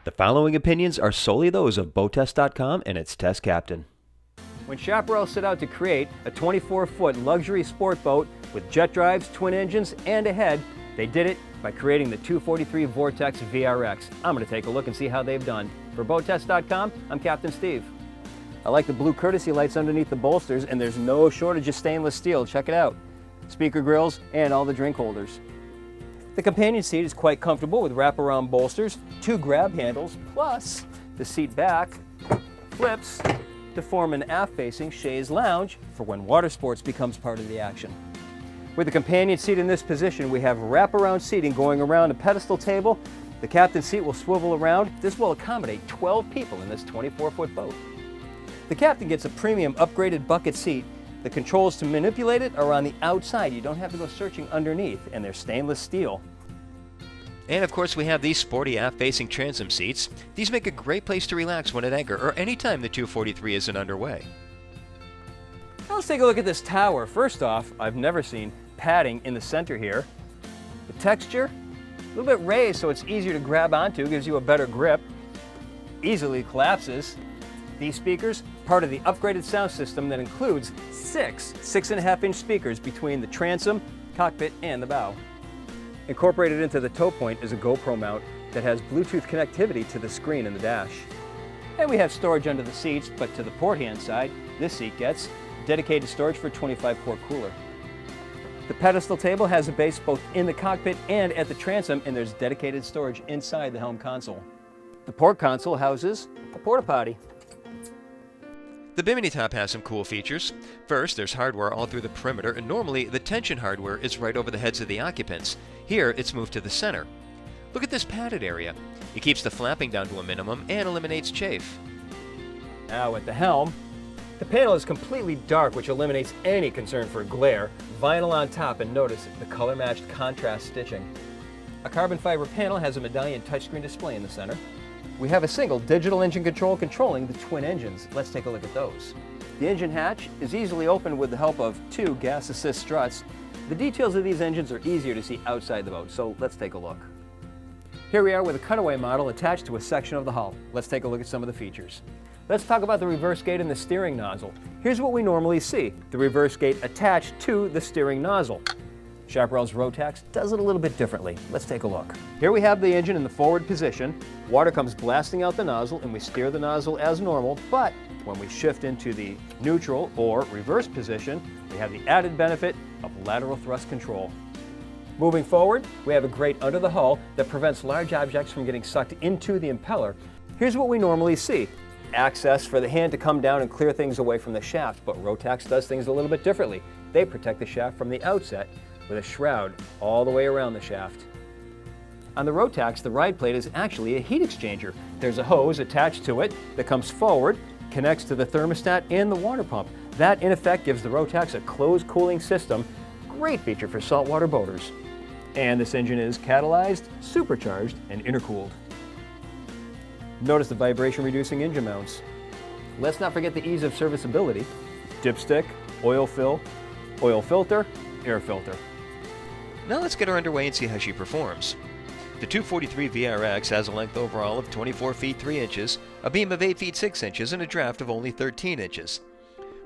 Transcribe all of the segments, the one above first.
The following opinions are solely those of Boattest.com and its test captain. When Chaparral set out to create a 24-foot luxury sport boat with jet drives, twin engines, and a head, they did it by creating the 243 Vortex VRX. I'm going to take a look and see how they've done. For Boattest.com, I'm Captain Steve. I like the blue courtesy lights underneath the bolsters, and there's no shortage of stainless steel. Check it out. Speaker grills and all the drink holders. The companion seat is quite comfortable with wraparound bolsters, 2 grab handles, plus the seat back flips to form an aft-facing chaise lounge for when water sports becomes part of the action. With the companion seat in this position, we have wraparound seating going around a pedestal table. The captain's seat will swivel around. This will accommodate 12 people in this 24-foot boat. The captain gets a premium upgraded bucket seat. The controls to manipulate it are on the outside. You don't have to go searching underneath, and they're stainless steel. And of course we have these sporty aft-facing transom seats. These make a great place to relax when at anchor or anytime the 243 isn't underway. Now let's take a look at this tower. First off, I've never seen padding in the center here. The texture, a little bit raised so it's easier to grab onto, gives you a better grip. Easily collapses. These speakers, part of the upgraded sound system that includes 6 6.5-inch speakers between the transom, cockpit, and the bow. Incorporated into the tow point is a GoPro mount that has Bluetooth connectivity to the screen in the dash. And we have storage under the seats, but to the port-hand side, this seat gets dedicated storage for a 25-quart cooler. The pedestal table has a base both in the cockpit and at the transom, and there's dedicated storage inside the helm console. The port console houses a porta potty. The Bimini top has some cool features. First, there's hardware all through the perimeter, and normally the tension hardware is right over the heads of the occupants. Here, it's moved to the center. Look at this padded area. It keeps the flapping down to a minimum and eliminates chafe. Now at the helm, the panel is completely dark, which eliminates any concern for glare. Vinyl on top, and notice the color-matched contrast stitching. A carbon fiber panel has a medallion touchscreen display in the center. We have a single digital engine control controlling the twin engines. Let's take a look at those. The engine hatch is easily opened with the help of 2 gas assist struts. The details of these engines are easier to see outside the boat, so let's take a look. Here we are with a cutaway model attached to a section of the hull. Let's take a look at some of the features. Let's talk about the reverse gate and the steering nozzle. Here's what we normally see: the reverse gate attached to the steering nozzle. Chaparral's Rotax does it a little bit differently. Let's take a look. Here we have the engine in the forward position. Water comes blasting out the nozzle, and we steer the nozzle as normal, but when we shift into the neutral or reverse position, we have the added benefit of lateral thrust control. Moving forward, we have a grate under the hull that prevents large objects from getting sucked into the impeller. Here's what we normally see: access for the hand to come down and clear things away from the shaft, but Rotax does things a little bit differently. They protect the shaft from the outset with a shroud all the way around the shaft. On the Rotax, the ride plate is actually a heat exchanger. There's a hose attached to it that comes forward, connects to the thermostat and the water pump. That, in effect, gives the Rotax a closed cooling system. Great feature for saltwater boaters. And this engine is catalyzed, supercharged, and intercooled. Notice the vibration-reducing engine mounts. Let's not forget the ease of serviceability: dipstick, oil fill, oil filter, air filter. Now let's get her underway and see how she performs. The 243 VRX has a length overall of 24 feet 3 inches, a beam of 8 feet 6 inches, and a draft of only 13 inches.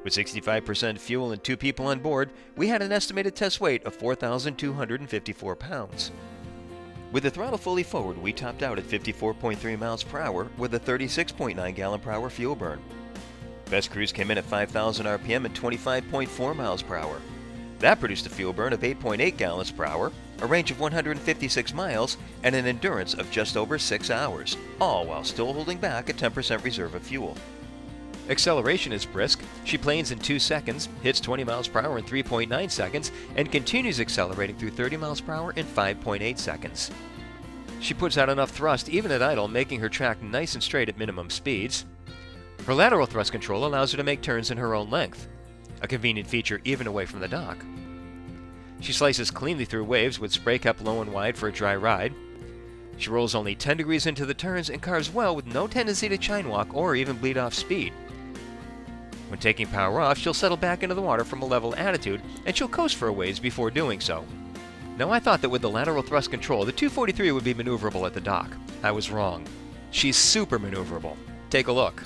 With 65% fuel and 2 people on board, we had an estimated test weight of 4,254 pounds. With the throttle fully forward, we topped out at 54.3 miles per hour with a 36.9 gallon per hour fuel burn. Best cruise came in at 5,000 RPM and 25.4 miles per hour. That produced a fuel burn of 8.8 gallons per hour, a range of 156 miles, and an endurance of just over 6 hours, all while still holding back a 10% reserve of fuel. Acceleration is brisk. She planes in 2 seconds, hits 20 miles per hour in 3.9 seconds, and continues accelerating through 30 miles per hour in 5.8 seconds. She puts out enough thrust even at idle, making her track nice and straight at minimum speeds. Her lateral thrust control allows her to make turns in her own length, a convenient feature even away from the dock. She slices cleanly through waves with spray kept low and wide for a dry ride. She rolls only 10 degrees into the turns and carves well with no tendency to chine walk or even bleed off speed. When taking power off, she'll settle back into the water from a level attitude, and she'll coast for a ways before doing so. Now, I thought that with the lateral thrust control, the 243 would be maneuverable at the dock. I was wrong. She's super maneuverable. Take a look.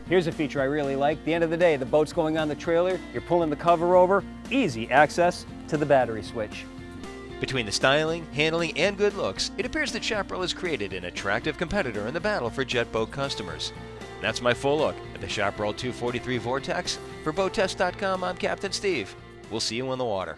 Here's a feature I really like. At the end of the day, the boat's going on the trailer, you're pulling the cover over, easy access to the battery switch. Between the styling, handling, and good looks, it appears that Chaparral has created an attractive competitor in the battle for jet boat customers. That's my full look at the Chaparral 243 Vortex. For BoatTest.com, I'm Captain Steve. We'll see you on the water.